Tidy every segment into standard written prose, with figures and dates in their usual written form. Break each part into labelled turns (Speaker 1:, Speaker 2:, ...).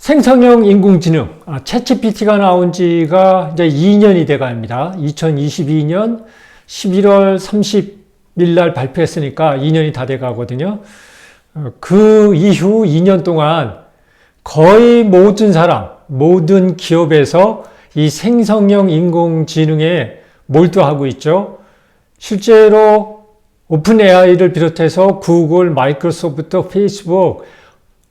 Speaker 1: 생성형 인공지능, 챗GPT가 나온 지가 이제 2년이 돼 갑니다. 2022년 11월 30일 날 발표했으니까 2년이 다 돼 가거든요. 그 이후 2년 동안 거의 모든 사람, 모든 기업에서 이 생성형 인공지능에 몰두하고 있죠. 실제로 오픈 AI를 비롯해서 구글, 마이크로소프트, 페이스북,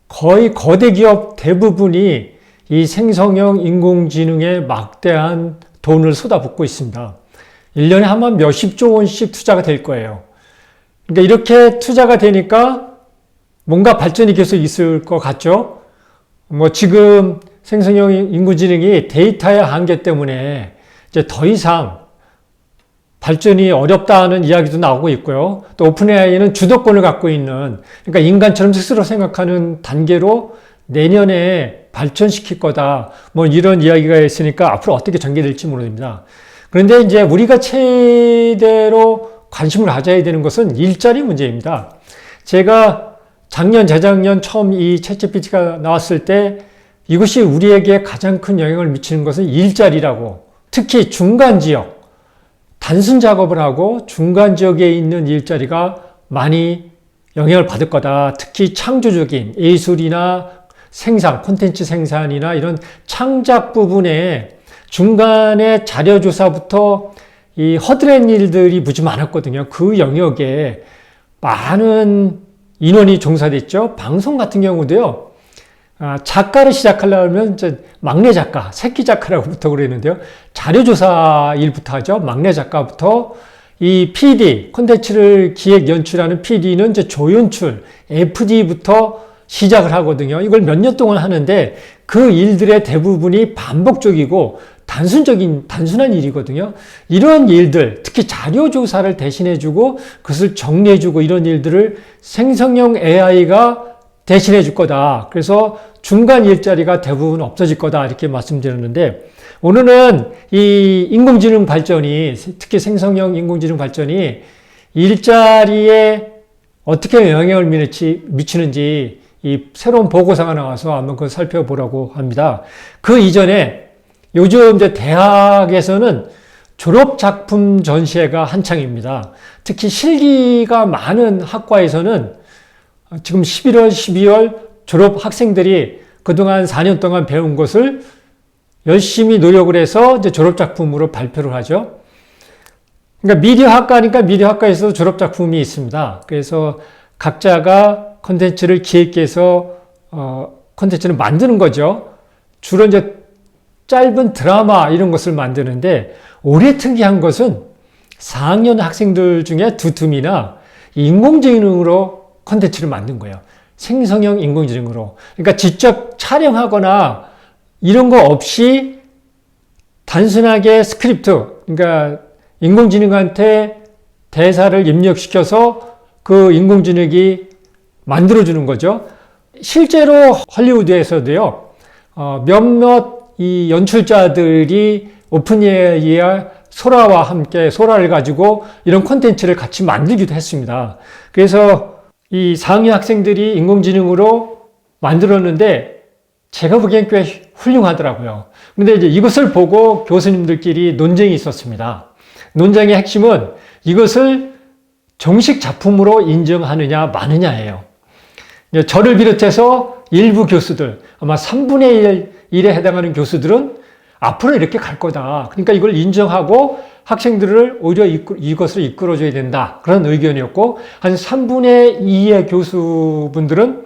Speaker 1: 거의 거대 기업 대부분이 이 생성형 인공지능에 막대한 돈을 쏟아붓고 있습니다. 1년에 아마 몇십조 원씩 투자가 될 거예요. 그러니까 이렇게 투자가 되니까 뭔가 발전이 계속 있을 것 같죠? 지금 생성형 인공지능이 데이터의 한계 때문에 이제 더 이상 발전이 어렵다는 이야기도 나오고 있고요. 또 오픈 AI는 주도권을 갖고 있는, 그러니까 인간처럼 스스로 생각하는 단계로 내년에 발전시킬 거다. 이런 이야기가 있으니까 앞으로 어떻게 전개될지 모릅니다. 그런데 이제 우리가 최대로 관심을 가져야 되는 것은 일자리 문제입니다. 제가 작년, 재작년 처음 이 챗GPT가 나왔을 때 이것이 우리에게 가장 큰 영향을 미치는 것은 일자리라고, 특히 중간 지역, 단순 작업을 하고 중간 지역에 있는 일자리가 많이 영향을 받을 거다. 특히 창조적인 예술이나 생산, 콘텐츠 생산이나 이런 창작 부분에 중간에 자료조사부터 이 허드렛 일들이 무지 많았거든요. 그 영역에 많은 인원이 종사됐죠. 방송 같은 경우도요. 작가를 시작하려면 이제 막내 작가, 새끼 작가라고부터 그러는데요. 자료조사 일부터 하죠. 막내 작가부터 이 PD, 콘텐츠를 기획 연출하는 PD는 이제 조연출, FD부터 시작을 하거든요. 이걸 몇 년 동안 하는데 그 일들의 대부분이 반복적이고 단순한 일이거든요. 이런 일들, 특히 자료조사를 대신해주고 그것을 정리해주고 이런 일들을 생성형 AI가 대신해 줄 거다. 그래서 중간 일자리가 대부분 없어질 거다. 이렇게 말씀드렸는데, 오늘은 이 인공지능 발전이, 특히 생성형 인공지능 발전이 일자리에 어떻게 영향을 미치는지 이 새로운 보고서가 나와서 한번 그걸 살펴보라고 합니다. 그 이전에 요즘 이제 대학에서는 졸업작품 전시회가 한창입니다. 특히 실기가 많은 학과에서는 지금 11월, 12월 졸업 학생들이 그동안 4년 동안 배운 것을 열심히 노력을 해서 이제 졸업작품으로 발표를 하죠. 그러니까 미디어학과니까 미디어학과에서도 졸업작품이 있습니다. 그래서 각자가 콘텐츠를 기획해서 콘텐츠를 만드는 거죠. 주로 이제 짧은 드라마 이런 것을 만드는데 올해 특이한 것은 4학년 학생들 중에 두툼이나 인공지능으로 콘텐츠를 만든 거예요. 생성형 인공지능으로. 그러니까 직접 촬영하거나 이런 거 없이 단순하게 스크립트, 그러니까 인공지능한테 대사를 입력시켜서 그 인공지능이 만들어주는 거죠. 실제로 헐리우드에서도요, 몇몇 이 연출자들이 오픈AI와 소라와 함께 소라를 가지고 이런 콘텐츠를 같이 만들기도 했습니다. 그래서 이 4학년 학생들이 인공지능으로 만들었는데 제가 보기엔 꽤 훌륭하더라고요. 근데 이제 이것을 보고 교수님들끼리 논쟁이 있었습니다. 논쟁의 핵심은 이것을 정식 작품으로 인정하느냐 마느냐예요. 저를 비롯해서 일부 교수들, 아마 3분의 1에 해당하는 교수들은 앞으로 이렇게 갈 거다. 그러니까 이걸 인정하고 학생들을 오히려 이것을 이끌어줘야 된다. 그런 의견이었고, 한 3분의 2의 교수분들은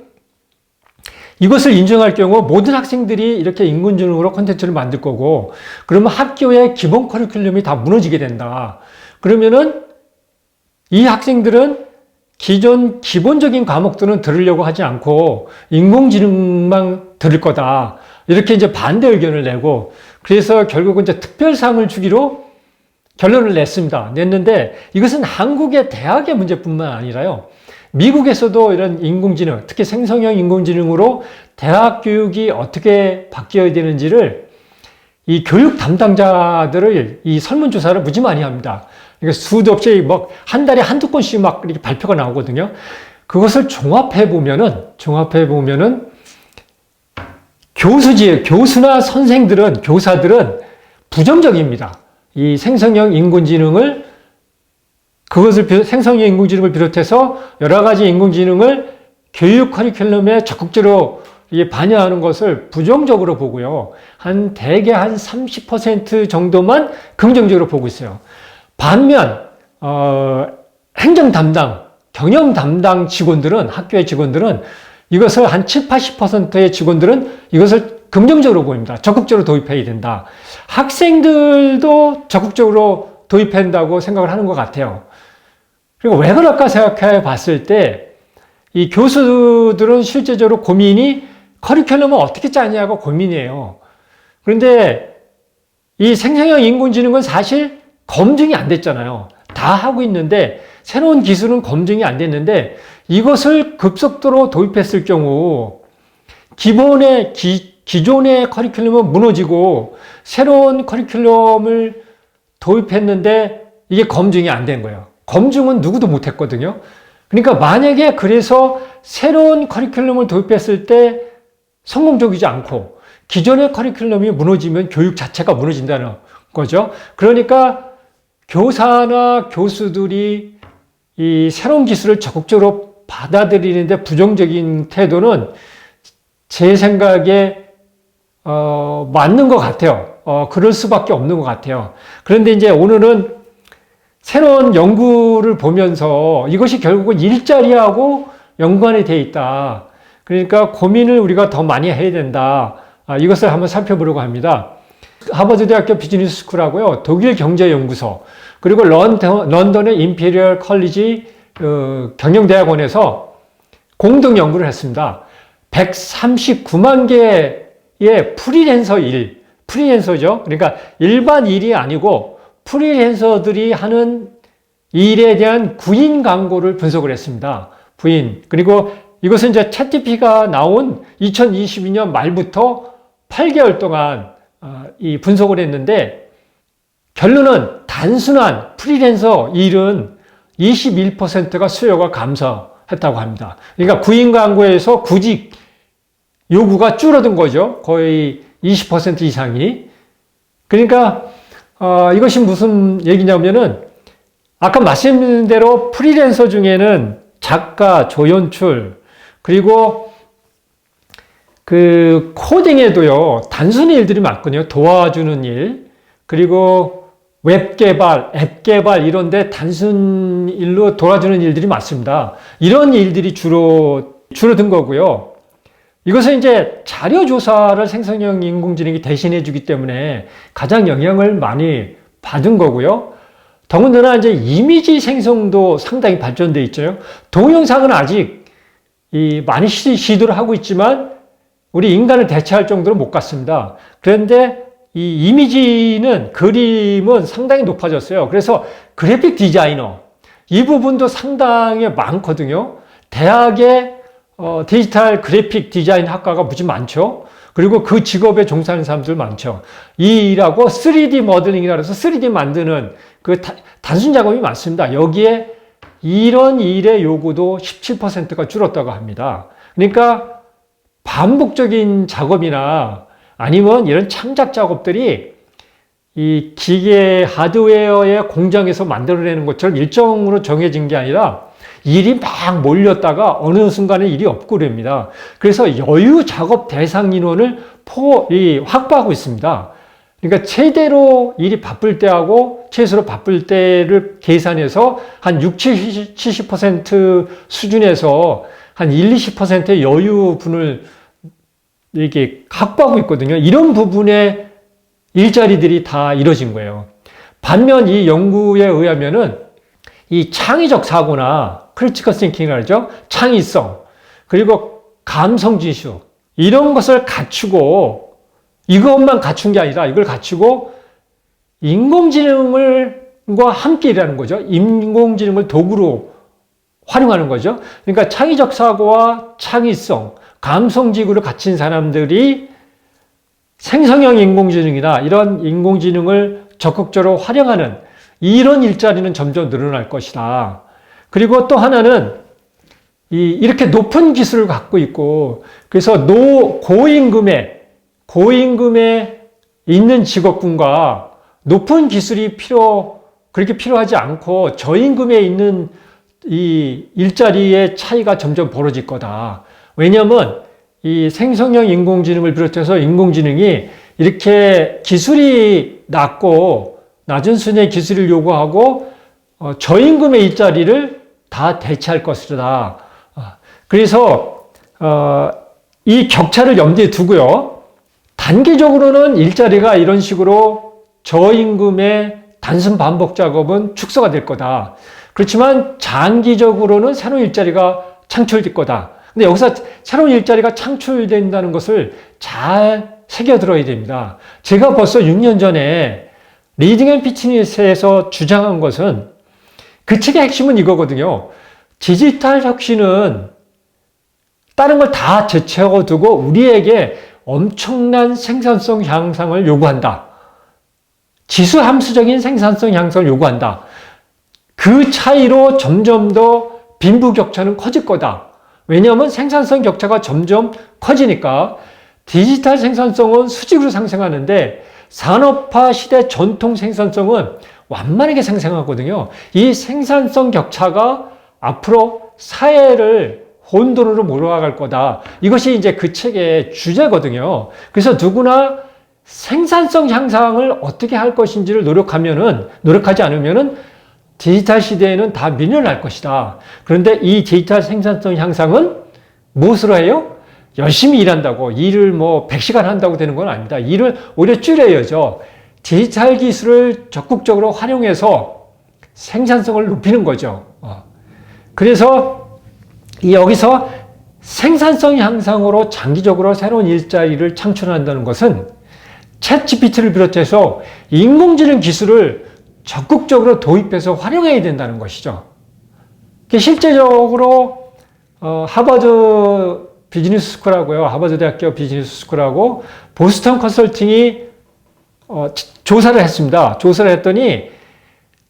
Speaker 1: 이것을 인정할 경우 모든 학생들이 이렇게 인공지능으로 콘텐츠를 만들 거고, 그러면 학교의 기본 커리큘럼이 다 무너지게 된다. 그러면은 이 학생들은 기존 기본적인 과목들은 들으려고 하지 않고 인공지능만 들을 거다. 이렇게 이제 반대 의견을 내고, 그래서 결국은 이제 특별상을 주기로 결론을 냈는데 이것은 한국의 대학의 문제뿐만 아니라요. 미국에서도 이런 인공지능, 특히 생성형 인공지능으로 대학 교육이 어떻게 바뀌어야 되는지를 이 교육 담당자들을 이 설문조사를 무지 많이 합니다. 그러니까 수도 없이 한 달에 한두 건씩 이렇게 발표가 나오거든요. 그것을 종합해 보면은 교수나 선생들은, 교사들은 부정적입니다. 이 생성형 인공지능을, 생성형 인공지능을 비롯해서 여러 가지 인공지능을 교육 커리큘럼에 적극적으로 반영하는 것을 부정적으로 보고요. 대개 한 30% 정도만 긍정적으로 보고 있어요. 반면, 행정 담당, 경영 담당 직원들은, 학교의 직원들은 이것을 한 7, 80%의 직원들은 이것을 긍정적으로 보입니다. 적극적으로 도입해야 된다. 학생들도 적극적으로 도입해야 된다고 생각을 하는 것 같아요. 그리고 왜 그럴까 생각해 봤을 때 이 교수들은 실제적으로 고민이 커리큘럼을 어떻게 짜냐고 고민이에요. 그런데 이 생성형 인공지능은 사실 검증이 안 됐잖아요. 다 하고 있는데 새로운 기술은 검증이 안 됐는데 이것을 급속도로 도입했을 경우 기존의 커리큘럼은 무너지고 새로운 커리큘럼을 도입했는데 이게 검증이 안 된 거예요. 검증은 누구도 못했거든요. 그러니까 만약에 그래서 새로운 커리큘럼을 도입했을 때 성공적이지 않고 기존의 커리큘럼이 무너지면 교육 자체가 무너진다는 거죠. 그러니까 교사나 교수들이 이 새로운 기술을 적극적으로 받아들이는데 부정적인 태도는 제 생각에 맞는 것 같아요. 그럴 수밖에 없는 것 같아요. 그런데 이제 오늘은 새로운 연구를 보면서 이것이 결국은 일자리하고 연관이 되어 있다. 그러니까 고민을 우리가 더 많이 해야 된다. 이것을 한번 살펴보려고 합니다. 하버드 대학교 비즈니스 스쿨하고요, 독일 경제연구소, 그리고 런던의 임페리얼 컬리지 경영대학원에서 공동 연구를 했습니다. 139만 개의 프리랜서죠. 그러니까 일반 일이 아니고 프리랜서들이 하는 일에 대한 구인 광고를 분석을 했습니다. 그리고 이것은 이제 챗GPT가 나온 2022년 말부터 8개월 동안 이 분석을 했는데 결론은 단순한 프리랜서 일은 21%가 수요가 감소했다고 합니다. 그러니까 구인 광고에서 구직 요구가 줄어든 거죠. 거의 20% 이상이. 그러니까 이것이 무슨 얘기냐면은 아까 말씀드린 대로 프리랜서 중에는 작가, 조연출, 그리고 그 코딩에도요, 단순한 일들이 많거든요. 도와주는 일, 그리고 웹 개발, 앱 개발 이런데 단순 일로 도와주는 일들이 많습니다. 이런 일들이 줄어든 거고요. 이것은 이제 자료조사를 생성형 인공지능이 대신해 주기 때문에 가장 영향을 많이 받은 거고요. 더군다나 이제 이미지 생성도 상당히 발전되어 있죠. 동영상은 아직 많이 시도를 하고 있지만 우리 인간을 대체할 정도로 못 갔습니다. 그런데 이 이미지는, 그림은 상당히 높아졌어요. 그래서 그래픽 디자이너, 이 부분도 상당히 많거든요. 대학에 디지털 그래픽 디자인 학과가 무지 많죠. 그리고 그 직업에 종사하는 사람들 많죠. 이 일하고 3D 모델링이라 해서 3D 만드는 그 단순 작업이 많습니다. 여기에 이런 일의 요구도 17%가 줄었다고 합니다. 그러니까 반복적인 작업이나 아니면 이런 창작 작업들이 이 기계 하드웨어의 공장에서 만들어내는 것처럼 일정으로 정해진 게 아니라 일이 막 몰렸다가 어느 순간에 일이 없고 그럽니다. 그래서 여유 작업 대상 인원을 확보하고 있습니다. 그러니까 최대로 일이 바쁠 때하고 최소로 바쁠 때를 계산해서 한 60, 70% 수준에서 한 1, 20%의 여유분을 이렇게 확보하고 있거든요. 이런 부분의 일자리들이 다 이루어진 거예요. 반면 이 연구에 의하면은 이 창의적 사고나 크리티컬 싱킹이라고 하죠. 창의성, 그리고 감성 지수, 이런 것을 갖추고, 이것만 갖춘 게 아니라 이걸 갖추고 인공지능과 함께 일하는 거죠. 인공지능을 도구로 활용하는 거죠. 그러니까 창의적 사고와 창의성, 감성 지구를 갖춘 사람들이 생성형 인공지능이나 이런 인공지능을 적극적으로 활용하는 이런 일자리는 점점 늘어날 것이다. 그리고 또 하나는 이렇게 높은 기술을 갖고 있고, 그래서 고임금의 고임금에 있는 직업군과 높은 기술이 그렇게 필요하지 않고 저임금에 있는 이 일자리의 차이가 점점 벌어질 거다. 왜냐하면 이 생성형 인공지능을 비롯해서 인공지능이 이렇게 기술이 낮은 수준의 기술을 요구하고 저임금의 일자리를 다 대체할 것이다. 그래서 이 격차를 염두에 두고요. 단기적으로는 일자리가 이런 식으로 저임금의 단순 반복 작업은 축소가 될 거다. 그렇지만 장기적으로는 새로운 일자리가 창출될 거다. 근데 여기서 새로운 일자리가 창출된다는 것을 잘 새겨들어야 됩니다. 제가 벌써 6년 전에 리딩 앤 피트니스에서 주장한 것은 그 책의 핵심은 이거거든요. 디지털 혁신은 다른 걸 다 제쳐두고 우리에게 엄청난 생산성 향상을 요구한다. 지수 함수적인 생산성 향상을 요구한다. 그 차이로 점점 더 빈부격차는 커질 거다. 왜냐하면 생산성 격차가 점점 커지니까 디지털 생산성은 수직으로 상승하는데 산업화 시대 전통 생산성은 완만하게 상승하거든요. 이 생산성 격차가 앞으로 사회를 혼돈으로 몰아갈 거다. 이것이 이제 그 책의 주제거든요. 그래서 누구나 생산성 향상을 어떻게 할 것인지를 노력하지 않으면은 디지털 시대에는 다 밀려날 것이다. 그런데 이 디지털 생산성 향상은 무엇으로 해요? 열심히 일한다고, 일을 100시간 한다고 되는 건 아닙니다. 일을 오히려 줄여야죠. 디지털 기술을 적극적으로 활용해서 생산성을 높이는 거죠. 그래서 여기서 생산성 향상으로 장기적으로 새로운 일자리를 창출한다는 것은 챗GPT를 비롯해서 인공지능 기술을 적극적으로 도입해서 활용해야 된다는 것이죠. 실제적으로 하버드 비즈니스 스쿨하고요, 하버드 대학교 비즈니스 스쿨하고 보스턴 컨설팅이 조사를 했습니다. 조사를 했더니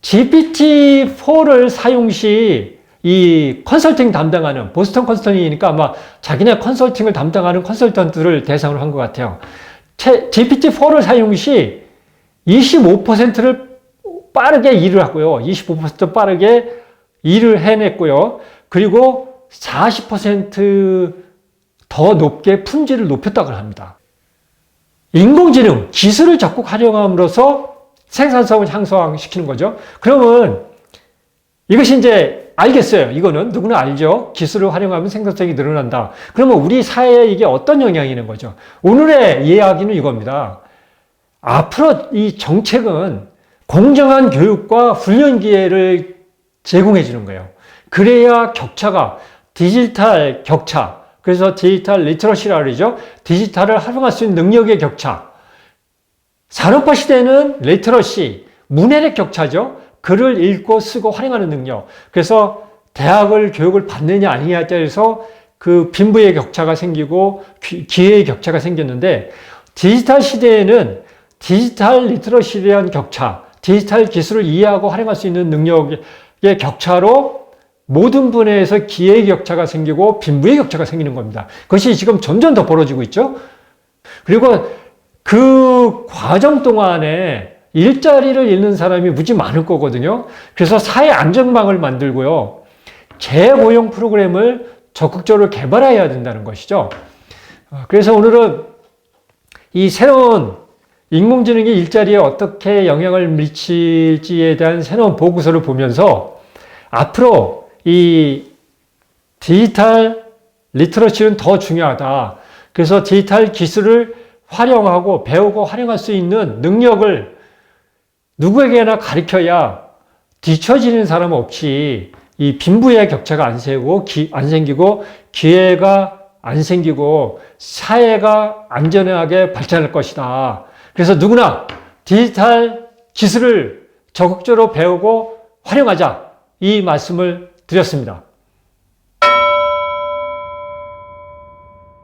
Speaker 1: GPT-4를 사용 시 이 컨설팅 담당하는 보스턴 컨설팅이니까 아마 자기네 컨설팅을 담당하는 컨설턴트를 대상으로 한 것 같아요. GPT-4를 사용 시 25%를 빠르게 일을 하고요. 25% 빠르게 일을 해냈고요. 그리고 40% 더 높게 품질을 높였다고 합니다. 인공지능, 기술을 적극 활용함으로써 생산성을 향상시키는 거죠. 그러면 이것이 이제 알겠어요. 이거는 누구나 알죠. 기술을 활용하면 생산성이 늘어난다. 그러면 우리 사회에 이게 어떤 영향이 있는 거죠? 오늘의 이야기는 이겁니다. 앞으로 이 정책은 공정한 교육과 훈련 기회를 제공해 주는 거예요. 그래야 디지털 격차, 그래서 디지털 리터러시라 그러죠. 디지털을 활용할 수 있는 능력의 격차. 산업화 시대는 리터러시, 문해력 격차죠. 글을 읽고 쓰고 활용하는 능력. 그래서 교육을 받느냐 아니냐에 따라서 그 빈부의 격차가 생기고 기회의 격차가 생겼는데 디지털 시대에는 디지털 리터러시에 대한 격차, 디지털 기술을 이해하고 활용할 수 있는 능력의 격차로 모든 분야에서 기회의 격차가 생기고 빈부의 격차가 생기는 겁니다. 그것이 지금 점점 더 벌어지고 있죠. 그리고 그 과정 동안에 일자리를 잃는 사람이 무지 많을 거거든요. 그래서 사회 안전망을 만들고요. 재고용 프로그램을 적극적으로 개발해야 된다는 것이죠. 그래서 오늘은 이 새로운 인공지능이 일자리에 어떻게 영향을 미칠지에 대한 새로운 보고서를 보면서 앞으로 이 디지털 리터러시는 더 중요하다. 그래서 디지털 기술을 활용하고 배우고 활용할 수 있는 능력을 누구에게나 가르쳐야 뒤처지는 사람 없이 이 빈부의 격차가 안 생기고 기회가 안 생기고 사회가 안전하게 발전할 것이다. 그래서 누구나 디지털 기술을 적극적으로 배우고 활용하자. 이 말씀을 드렸습니다.